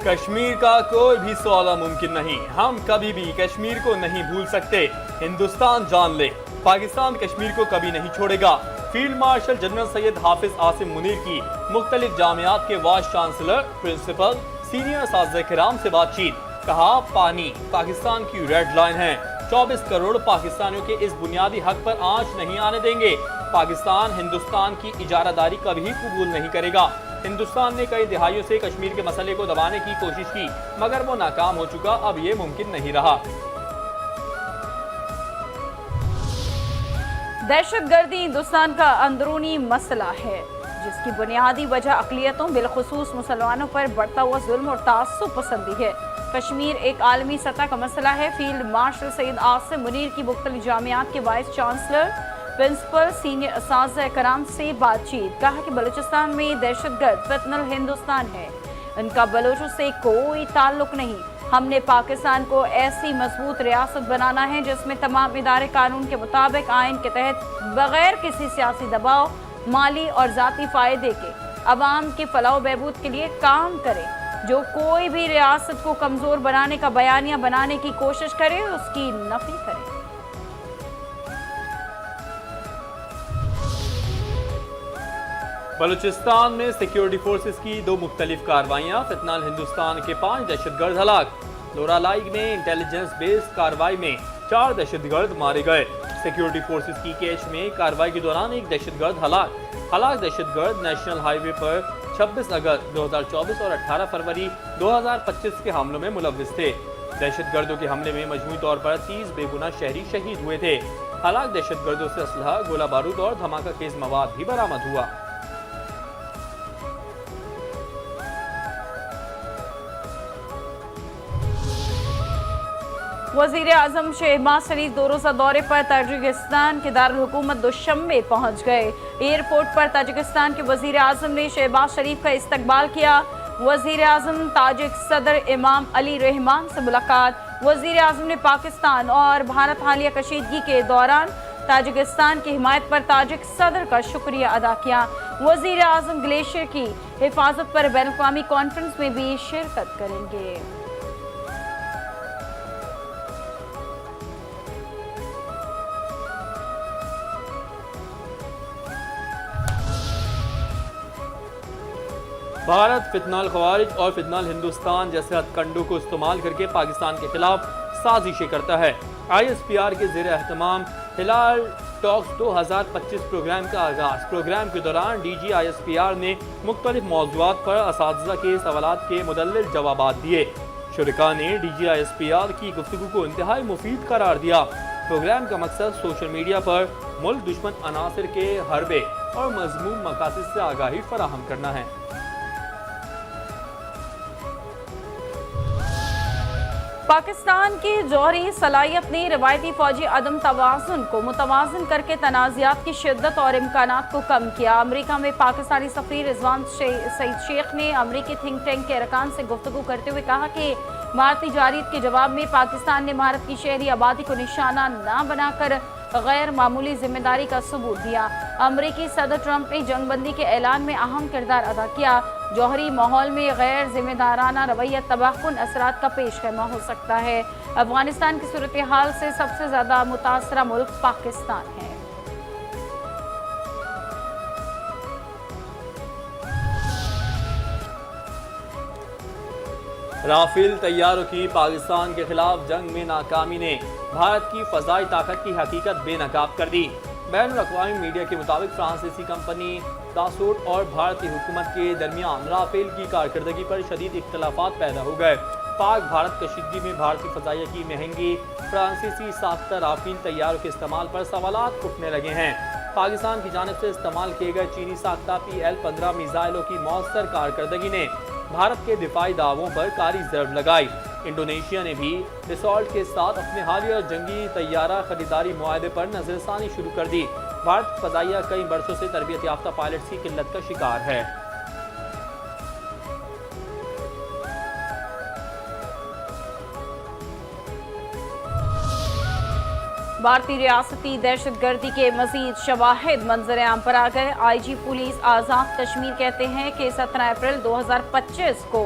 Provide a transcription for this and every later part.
कश्मीर का कोई भी सौदा मुमकिन नहीं, हम कभी भी कश्मीर को नहीं भूल सकते। हिंदुस्तान जान ले, पाकिस्तान कश्मीर को कभी नहीं छोड़ेगा। फील्ड मार्शल जनरल सैयद हाफिज आसिम मुनीर की मुख्तलिफ जामियात के वाइस चांसलर, प्रिंसिपल, सीनियर असातिज़ा-ए-किराम से बातचीत। कहा, पानी पाकिस्तान की रेड लाइन है। 24 करोड़ पाकिस्तानियों के इस बुनियादी हक पर आंच नहीं आने देंगे। पाकिस्तान हिंदुस्तान की इजारादारी कभी कबूल नहीं करेगा। हिंदुस्तान ने कई दहाइयों से कश्मीर के मसले को दबाने की कोशिश की, मगर वो नाकाम हो चुका। अब ये मुमकिन नहीं रहा। दहशतगर्दी हिंदुस्तान का अंदरूनी मसला है, जिसकी बुनियादी वजह अक़लियतों बिलखुसूस मुसलमानों पर बढ़ता हुआ जुल्म और तासुब पसंदी है। कश्मीर एक आलमी सतह का मसला है। फील्ड मार्शल सैयद आसिम मुनीर की मुख्तलिफ जामियात के वाइस चांसलर, प्रिंसिपल, सीनियर असातिज़ा-ए-किराम से बातचीत। कहा कि बलूचिस्तान में दहशतगर्द फितनल हिंदुस्तान है, इनका बलूचों से कोई ताल्लुक नहीं। हमने पाकिस्तान को ऐसी मजबूत रियासत बनाना है जिसमें तमाम इदारे कानून के मुताबिक आइन के तहत बगैर किसी सियासी दबाव, माली और ज़ाती फ़ायदे के अवाम की फलाह बहबूद के लिए काम करें। जो कोई भी रियासत को कमज़ोर बनाने का बयानिया बनाने की कोशिश करे, उसकी नफ़ी करे। बलूचिस्तान में सिक्योरिटी फोर्सेस की 2 मुख्तलिफ कार्रवाइयाँ। फितनाल हिंदुस्तान के 5 दहशतगर्द हलाक। लोरालाई में इंटेलिजेंस बेस्ड कार्रवाई में 4 दहशतगर्द मारे गए। सिक्योरिटी फोर्सेस की कैच में कार्रवाई के दौरान एक दहशतगर्द हलाक दहशतगर्द नेशनल हाईवे पर 26 अगस्त 2024 और 18 फरवरी 2025 के हमलों में मुलव्विस थे। दहशतगर्दों के हमले में मजमूई तौर पर 30 बेगुनाह शहरी शहीद हुए थे। हलाक दहशतगर्दों से असलहा, गोला बारूद और धमाका खेज मवाद भी बरामद हुआ। वज़ीर आज़म शहबाज शरीफ 2 रोज़ा दौरे पर ताजिकिस्तान के दारुल हुकूमत दुशंबे पहुँच गए। एयरपोर्ट पर ताजिकिस्तान के वज़ीर आज़म ने शहबाज शरीफ का इस्तकबाल किया। वज़ीर आज़म ताजिक सदर इमाम अली रहमान से मुलाकात। वज़ीर आज़म ने पाकिस्तान और भारत हालिया कशीदगी के दौरान ताजिकिस्तान की हिमायत पर ताजिक सदर का शुक्रिया अदा किया। वज़ीर आज़म ग्लेशियर की हिफाजत पर बैनुल-अक़वामी कॉन्फ्रेंस में भी शिरकत करेंगे। भारत फितनाल ख़वारिज और फितनाल हिंदुस्तान जैसे हथकंडों को इस्तेमाल करके पाकिस्तान के खिलाफ साजिशें करता है। ISPR के ज़ेर एहतमाम हिलाल टॉक्स 2025 प्रोग्राम का आगाज़। प्रोग्राम के दौरान DG ISPR ने मुख्तलिफ मौज़ूआत पर असातिज़ा के सवालात के मुदल्लिल जवाबात दिए। शुरका ने DG ISPR की गुफ्तगू को इंतहाई मुफीद करार दिया। प्रोग्राम का मकसद सोशल मीडिया पर मुल्क दुश्मन अनासर के हरबे और मज़मूम मकासद से आगाही फराहम करना है। पाकिस्तान की जौहरी सलाहियत ने रवायती फौजी अदम तवाज़ुन को मुतवाज़न करके तनाज़ात की शिद्दत और इम्कानात को कम किया। अमरीका में पाकिस्तानी सफ़ीर रिजवान सईद शेख ने अमरीकी थिंक टैंक के अरकान से गुफ्तगू करते हुए कहा कि भारतीय जारीद के जवाब में पाकिस्तान ने भारत की शहरी आबादी को निशाना न बनाकर गैर मामूली जिम्मेदारी का सबूत दिया। अमरीकी सदर ट्रंप ने जंगबंदी के ऐलान में अहम किरदार अदा किया। जौहरी माहौल में गैर जिम्मेदाराना रवैया तबाहकुन असरात का पेशखैमा हो सकता है। अफगानिस्तान की सूरत हाल से सबसे ज़्यादा मुतासरा मुल्क पाकिस्तान है। राफेल तैयारों की पाकिस्तान के खिलाफ जंग में नाकामी ने भारत की फ़ज़ाई ताकत की हकीकत बेनकाब कर दी। बैनुल-अक़वामी मीडिया के मुताबिक फ्रांसीसी कंपनी दासोट और भारतीय हुकूमत के दरमियान राफेल की कारकर्दगी पर शदीद इख्तलाफात पैदा हो गए। पाक भारत कशीदगी में भारतीय फ़ज़ाइया की महंगी फ्रांसीसी साख्ता राफेल तैयारों के इस्तेमाल पर सवालात उठने लगे हैं। पाकिस्तान की जानिब से इस्तेमाल किए गए चीनी साख्ता PL-15 मिसाइलों की मौसर कारकर्दगी ने भारत के दिफाई दावों पर कारी ज़रब लगाई। इंडोनेशिया ने भी डिसॉल्ट के साथ अपने हालिया जंगी तैयारा खरीदारी मुआहदे पर नजरसानी शुरू कर दी। भारत फ़ज़ाइया कई बरसों से तरबियत याफ्ता पायलट्स की किल्लत का शिकार है। भारतीय रियासती दहशतगर्दी के मजीद शवाहिद मंजर आम पर आ गए। IG पुलिस आज़ाद कश्मीर कहते हैं कि 17 अप्रैल 2025 को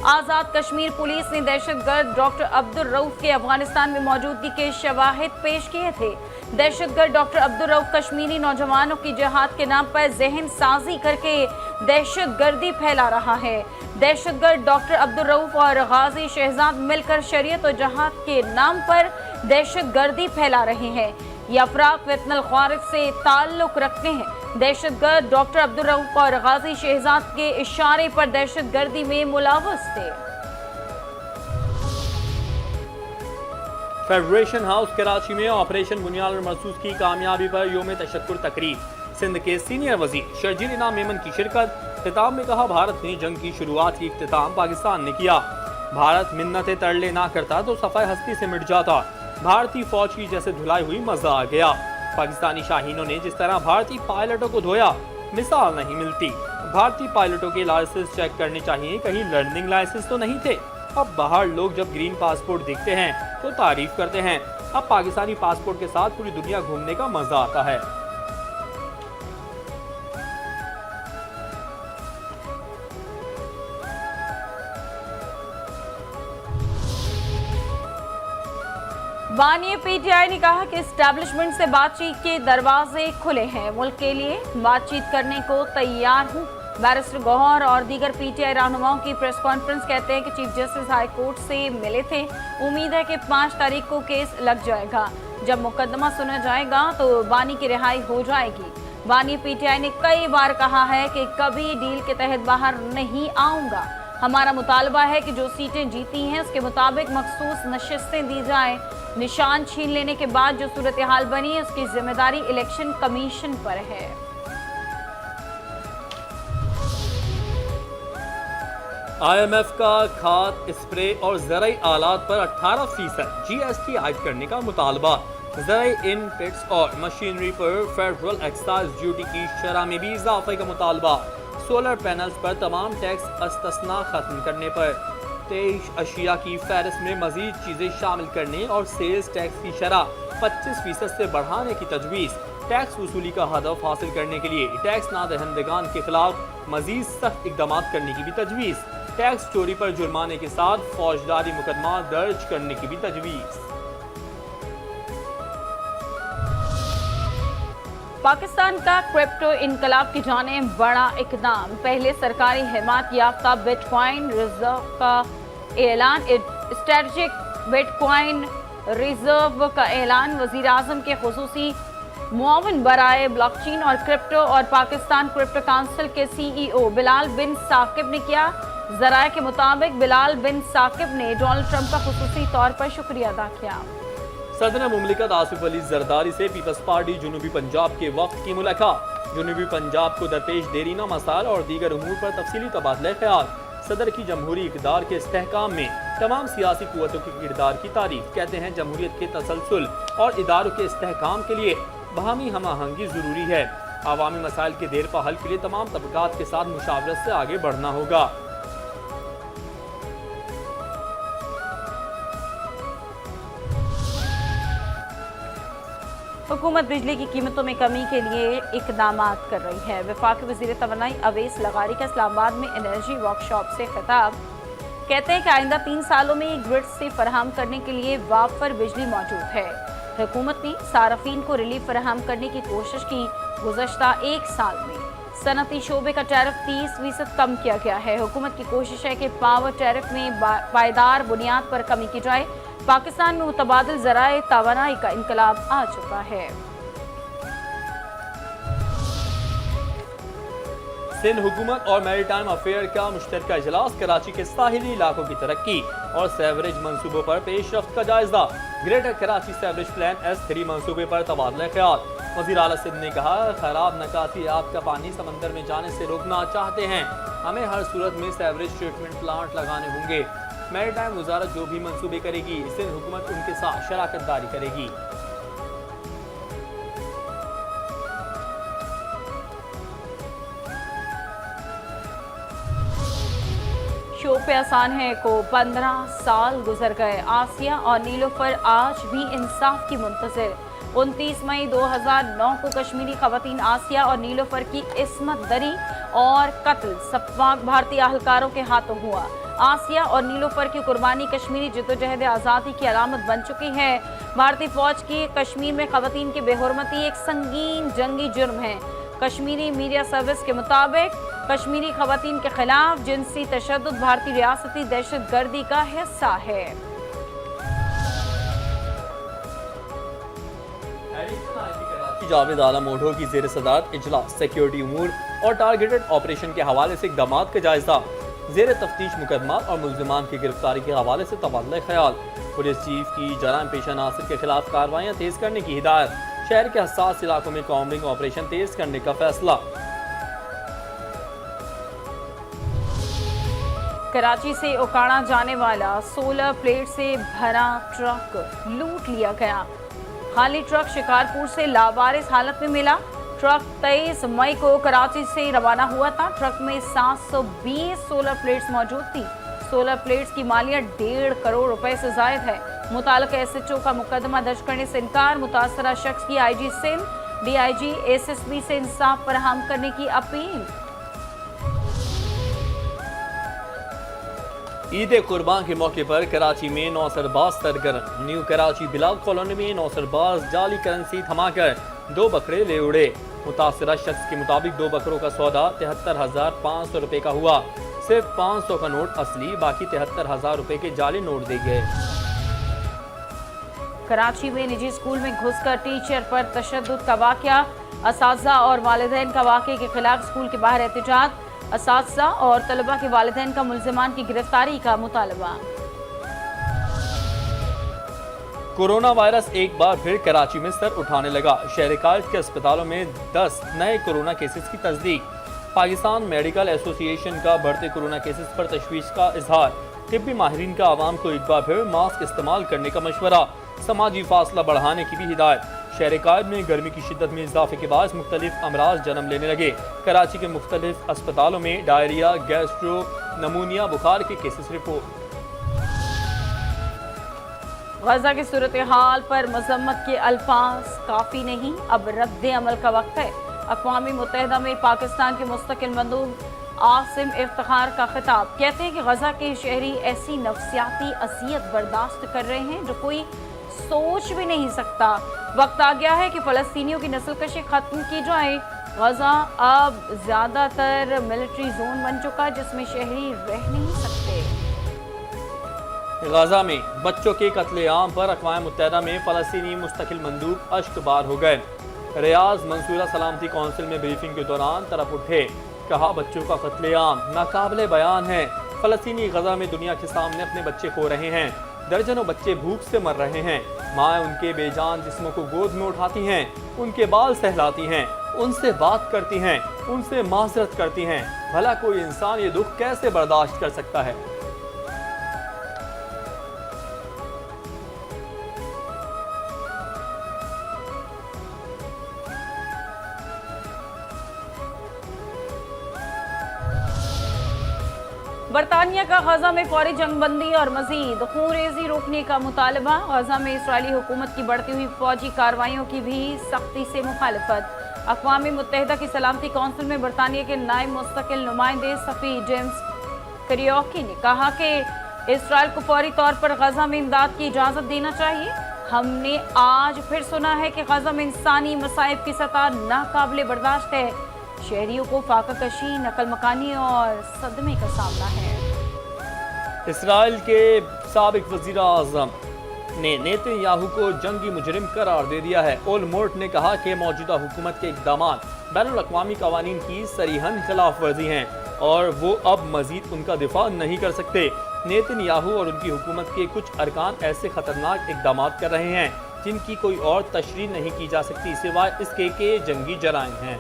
आज़ाद कश्मीर पुलिस ने दहशतगर्द डॉक्टर अब्दुल रऊफ के अफगानिस्तान में मौजूदगी के शवाहिद पेश किए थे। दहशतगर्द डॉक्टर अब्दुल रऊफ कश्मीरी नौजवानों की जिहाद के नाम पर जहन साजी करके दहशतगर्दी फैला रहा है। दहशतगर्द डॉक्टर अब्दुल रऊफ और गाजी शहजाद मिलकर शरीयत और जिहाद के नाम पर दहशतगर्दी फैला रहे हैं। ये अफराद वतन ख्वारिज से ताल्लुक रखते हैं। दहशतगर्द डॉक्टर अब्दुल रऊफ और गाजी शहजाद के इशारे पर दहशतगर्दी में मुलव्वस थे। फेडरेशन हाउस कराची में ऑपरेशन बुनियाद मरसूस की कामयाबी पर योम तशक्कुर तकरीब। सिंध के सीनियर वजीर शर्जील इनाम मेमन की शिरकत। खिताब में कहा, भारत ने जंग की शुरुआत की इख्तिताम पाकिस्तान ने किया। भारत मिन्नतें तरले ना करता तो सफ़ाए हस्ती से मिट जाता। भारतीय फौज की जैसे धुलाई हुई मजा आ गया। पाकिस्तानी शाहीनों ने जिस तरह भारतीय पायलटों को धोया, मिसाल नहीं मिलती। भारतीय पायलटों के लाइसेंस चेक करने चाहिए, कहीं लर्निंग लाइसेंस तो नहीं थे। अब बाहर लोग जब ग्रीन पासपोर्ट देखते हैं तो तारीफ करते हैं। अब पाकिस्तानी पासपोर्ट के साथ पूरी दुनिया घूमने का मजा आता है। बानी PTI ने कहा कि एस्टैब्लिशमेंट से बातचीत के दरवाजे खुले हैं। मुल्क के लिए बातचीत करने को तैयार हूँ। बैरिस्टर गौहर और दीगर PTI रहनुमाओं की प्रेस कॉन्फ्रेंस कहते हैं कि चीफ जस्टिस हाई कोर्ट से मिले थे। उम्मीद है कि 5 तारीख को केस लग जाएगा। जब मुकदमा सुना जाएगा तो बानी की रिहाई हो जाएगी। बानी PTI ने कई बार कहा है कि कभी डील के तहत बाहर नहीं आऊँगा। हमारा मुतालबा है कि जो सीटें जीती हैं उसके मुताबिक मखसूस नशिस्तें दी जाएं। निशान छीन लेने के बाद जो सूरत हाल बनी है उसकी जिम्मेदारी इलेक्शन कमीशन पर है। IMF का खाद, स्प्रे और ज़राई आलात पर 18% GST आयद करने का मुतालबा। ज़राई इनपुट्स और मशीनरी पर फेडरल एक्साइज ड्यूटी की शरह में भी इजाफे का मुतालबा। सोलर पैनल्स पर तमाम टैक्स अस्तस्ना खत्म करने पर 23 अशिया की फहरिस्त में मजीद चीजें शामिल करने और सेल्स टैक्स की शरह 25% से बढ़ाने की तजवीज़। टैक्स वसूली का हदफ हासिल करने के लिए टैक्स ना दहंदगान के खिलाफ मजीद सख्त इकदाम करने की भी तजवीज़। टैक्स चोरी पर जुर्माने के साथ फौजदारी मुकदमा दर्ज करने की भी तजवीज़। पाकिस्तान का क्रिप्टो इनकलाब की जानिब बड़ा इकदाम। पहले सरकारी हिमायत याफ्ता बिटकॉइन रिजर्व का ऐलान। स्ट्रेटेजिक बिटकॉइन रिजर्व का ऐलान। वजीर आजम के खुसूसी मुआविन बराए ब्लॉकचेन और क्रिप्टो और पाकिस्तान क्रिप्टो काउंसिल के CEO बिलाल बिन साकिब ने किया। जराए के मुताबिक बिलाल बिन साकिब ने डोनाल्ड ट्रंप का खुसूसी तौर पर शुक्रिया अदा किया। सदर मुमलिकत आसिफ अली जरदारी से पीपल्स पार्टी जनूबी पंजाब के वक्त की मुलाकात। जनूबी पंजाब को दरपेश देरीना मसाइल और दीगर उमूर पर तफसीली तबादला ख्याल। सदर की जमहूरी इक़्तिदार के इस्तेहकाम में तमाम सियासी कुव्वतों के किरदार की तारीफ। कहते हैं जमहूरियत के तसलसल और इदारों के इस्तेहकाम के लिए बाहमी हम आहंगी ज़रूरी है। आवामी मसाइल के देर पा हल के लिए तमाम तबकात के साथ मुशावरत से आगे बढ़ना होगा। हुकूमत बिजली की कीमतों में कमी के लिए इकदामात कर रही है। वफाकी वज़ीर तवानाई अवैस लगारी का इस्लामाबाद में एनर्जी वर्कशॉप से खिताब। कहते हैं कि आइंदा 3 सालों में ग्रिड से फराहम करने के लिए वाफर बिजली मौजूद है। हुकूमत ने सारफीन को रिलीफ फराहम करने की कोशिश की। गुज़श्ता 1 साल में सनती शोबे का टैरिफ 30% कम किया गया है। हुकूमत की कोशिश है कि पावर टैरिफ में पायदार बुनियाद पर कमी की जाए। पाकिस्तान में मुतबादिल ज़राए तवानाई का इनकलाब आ चुका है। सिंध हुकूमत और मैरीटाइम अफेयर का मुश्तरका इजलास। कराची के साहिली इलाकों की तरक्की और सेवरेज मंसूबों पर पेशरफ्त का जायजा। Greater Karachi sewerage plan S3 मंसूबे पर तबादला ख्याल। वज़ीर आला सिंध ने कहा, खराब नकासियात का पानी समंदर में जाने से रोकना चाहते हैं। हमें हर सूरत में सेवरेज ट्रीटमेंट प्लांट लगाने होंगे। मैरीटाइम वजारत जो भी मंसूबे करेगी, सिंध हुकूमत उनके साथ शराकत दारी करेगी। शो पे आसान है को 15 साल गुजर गए। आसिया और नीलोफर आज भी इंसाफ की मुंतज़िर। 29 मई 2009 को कश्मीरी खवातीन आसिया और नीलोफर की इस्मत दरी और कत्ल सपाक भारतीय अहलकारों के हाथों हुआ। आसिया और नीलोफर की कुर्बानी कश्मीरी जद्दोजहद आज़ादी की अलामत बन चुकी है। भारतीय फौज की कश्मीर में खवातीन की बेहुरमती एक संगीन जंगी जुर्म है। कश्मीरी मीडिया सर्विस के मुताबिक कश्मीरी खवातीन के खिलाफ जिनसी तशद्दुद भारतीय रियासती दहशतगर्दी का हिस्सा है। जावेद आलम ओढ़ो की ज़ेर सदारत इजलास सिक्योरिटी उमूर और टारगेटेड ऑपरेशन के हवाले से इक़दामात का जायजा, ज़ेर तफ्तीश मुकदमा और मुल्ज़िमान की गिरफ्तारी के हवाले से तबादला ख्याल, पुलिस चीफ की जराइम पेशा नासिर के खिलाफ कार्रवाइयाँ तेज़ करने की हिदायत, शहर के हसास इलाकों में कॉम्बिंग ऑपरेशन तेज़ करने का फैसला। कराची से उकाड़ा जाने वाला 16 प्लेट से भरा ट्रक लूट लिया गया। खाली ट्रक शिकारपुर से लावारिस हालत में मिला। ट्रक 23 मई को कराची से रवाना हुआ था। ट्रक में 720 सोलर प्लेट्स मौजूद थी। सोलर प्लेट्स की मालियत 1.5 करोड़ रुपए से जायद है। मुताल्लिका एसएचओ का मुकदमा दर्ज करने से इनकार। मुतासरा शख्स की आईजी सिंध, डीआईजी एसएसबी से इंसाफ फराहम करने की अपील। ईद कुर्बान के मौके पर कराची में नौसरबाज सरगर्म। न्यू कराची बिलाल कॉलोनी में नौसरबाज जाली करेंसी थमाकर 2 बकरे ले उड़े। मुतासरा शख्स के मुताबिक 2 बकरों का सौदा 73,500 रुपए का हुआ। सिर्फ 500 का नोट असली, बाकी 73,000 रुपए के जाली नोट दे गए। कराची में निजी स्कूल में घुसकर टीचर पर तशद्दुद का वाकया। असातिज़ा और वालिदैन का वाक़े के खिलाफ स्कूल के बाहर एहतजाज। असातिज़ा और तलबा के वालिदैन का मुल्ज़िमान की गिरफ्तारी का मुतालबा। कोरोना वायरस एक बार फिर कराची में सर उठाने लगा। शहर कायद के अस्पतालों में 10 नए कोरोना केसेस की तस्दीक। पाकिस्तान मेडिकल एसोसिएशन का बढ़ते कोरोना केसेस पर तशवीश का इजहार। तिब्बी माहिरीन का आवाम को एक बार फिर मास्क इस्तेमाल करने का मशवरा। समाजी फासला बढ़ाने की भी हिदायत। शहर कायद में गर्मी की शिद्दत में इजाफे के बाद मुख्तलिफ अमराज जन्म लेने लगे। कराची के मुख्तलिफ अस्पतालों में डायरिया, गैस्ट्रो, नमूनिया, बुखार के केसेस रिपोर्ट। गजा की सूरत हाल पर मजम्मत के अल्फाज काफ़ी नहीं, अब रद्द अमल का वक्त है। अक़वाम मुत्तहिदा में पाकिस्तान के मुस्तकिल मंदूब आसिम इफ्तिखार का खिताब। कहते हैं कि गजा के शहरी ऐसी नफ्सियाती असियत बर्दाश्त कर रहे हैं जो कोई सोच भी नहीं सकता। वक्त आ गया है कि फ़लस्तीनियों की नस्लकशी खत्म की जाए। गजा अब ज़्यादातर मिलिट्री जोन बन चुका जिसमें शहरी रह नहीं सकते। गजा में बच्चों के कत्लेआम पर अक़वाम मुत्तहिदा में फ़लस्तीनी मुस्तकिल मंदूब अश्कबार हो गए। रियाज मंसूरा सलामती कौंसिल में ब्रीफिंग के दौरान तरफ उठे। कहा, बच्चों का कत्लेआम नाकाबिले बयान है। फ़लस्तीनी गजा में दुनिया के सामने अपने बच्चे खो रहे हैं। दर्जनों बच्चे भूख से मर रहे हैं। माएँ उनके बेजान जिस्मों को गोद में उठाती हैं, उनके बाल सहलाती हैं, उनसे बात करती हैं, उनसे माजरत करती हैं। भला कोई इंसान ये दुख कैसे बर्दाश्त कर सकता है? बरतानिया का गजा में फौरी जंगबंदी और मजीद खूनरेजी रोकने का मुतालबा। गजा में इसराइली हुकूमत की बढ़ती हुई फौजी कार्रवाइयों की भी सख्ती से मुखालफत। अक़वाम मुत्तहिदा की सलामती कौंसिल में बरतानिया के नायब मुस्तकिल नुमाइंदे सफ़ी जेम्स करियोकी ने कहा कि इसराइल को फौरी तौर पर गजा में इमदाद की इजाज़त देना चाहिए। हमने आज फिर सुना है कि गजा में इंसानी मसाइब की सतह नाकाबिले बर्दाश्त है। शहरियों को फाका कशी, नकल मकानी और सदमे का सामना है। इसराइल के साबिक वज़ीर आज़म ने नेतन्याहू को जंगी मुजरिम करार दे दिया है। ओलमोर्ट ने कहा कि मौजूदा हुकूमत के इक़दामात बैनुल अक़वामी क़वानीन की सरीहन खिलाफ वर्जी हैं और वो अब मज़ीद उनका दिफा नहीं कर सकते। नेतन्याहू और उनकी हुकूमत के कुछ अरकान ऐसे ख़तरनाक इक़दामात कर रहे हैं जिनकी कोई और तशरीह नहीं की जा सकती सिवाय इसके कि जंगी जराइम हैं।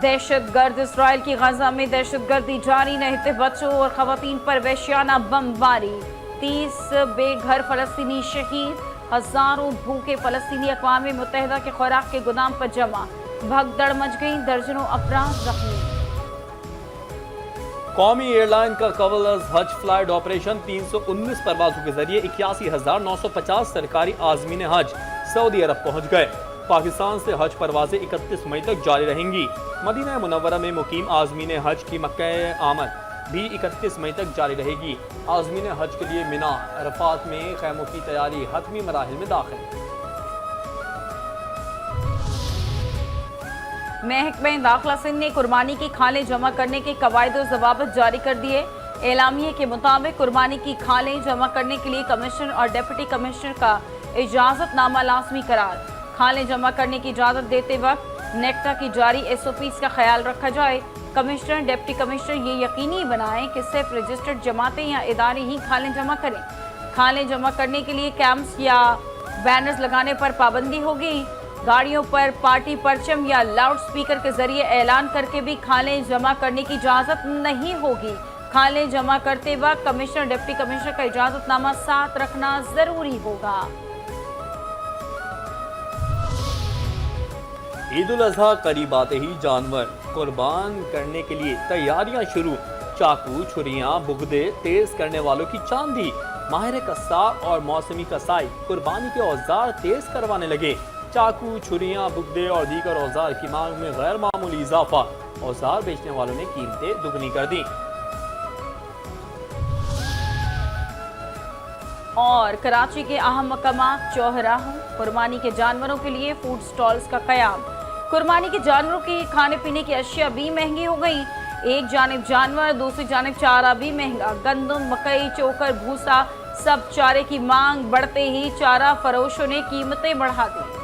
दहशतगर्द इसराइल की गजा में दहशतगर्दी जारी, रहते बच्चों और खवातीन पर वहशियाना बमबारी। 30 बेघर फ़लस्तीनी शहीद, हज़ारों भूखे फ़लस्तीनी अक़वाम मुत्तहिदा के खुराक के गोदाम पर जमा। भगदड़ मच गई, दर्जनों अफराद जख्मी। قومی ایئر لائن کا قبل از حج فلائٹ آپریشن 319 پروازوں کے ذریعے 81,950 سرکاری عازمین حج سعودی عرب پہنچ گئے۔ پاکستان سے حج پروازیں 31 مئی تک جاری رہیں گی۔ مدینہ منورہ میں مقیم عازمین حج کی مکہ آمد بھی 31 مئی تک جاری رہے گی۔ عازمین حج کے لیے مینا عرفات میں خیموں کی تیاری حتمی مراحل میں داخل۔ محکمہ داخلہ سندھ نے قربانی کی کھالیں جمع کرنے کے قواعد و ضوابط جاری کر دیے۔ اعلامیے کے مطابق قربانی کی کھالیں جمع کرنے کے لیے کمشنر اور ڈپٹی کمشنر کا اجازت نامہ لازمی قرار۔ کھالیں جمع کرنے کی اجازت دیتے وقت نیکٹا کی جاری SOPs کا خیال رکھا جائے۔ کمشنر ڈپٹی کمشنر یہ یقینی بنائیں کہ صرف رجسٹرڈ جماعتیں یا ادارے ہی کھالیں جمع کریں۔ کھالیں جمع کرنے کے لیے کیمپس یا بینرز لگانے پر پابندی ہوگی۔ گاڑیوں پر پارٹی پرچم یا لاؤڈ سپیکر کے ذریعے اعلان کر کے بھی کھالیں جمع کرنے کی اجازت نہیں ہوگی۔ کھالیں جمع کرتے وقت کمشنر ڈپٹی کمشنر کا اجازت نامہ ساتھ رکھنا ضروری ہوگا۔ عید الاضحیٰ قریب آتے ہی جانور قربان کرنے کے لیے تیاریاں شروع۔ چاقو، چھریاں، بغدے تیز کرنے والوں کی چاندی۔ ماہر قصاب اور موسمی قصائی قربانی کے اوزار تیز کروانے لگے۔ چاقو، چھریاں، بغدے اور دیگر اوزار کی مانگ میں غیر معمولی اضافہ۔ اوزار بیچنے والوں نے قیمتیں دگنی کر دیں۔ اور کراچی کے اہم مقامات چوراہوں قربانی کے جانوروں کے لیے فوڈ سٹالز کا قیام۔ قربانی کے جانوروں کی کھانے پینے کی اشیاء بھی مہنگی ہو گئی۔ ایک جانب جانور، دوسری جانب چارہ بھی مہنگا۔ گندم، مکئی، چوکر، بھوسا، سب چارے کی مانگ بڑھتے ہی چارہ فروشوں نے قیمتیں بڑھا دی۔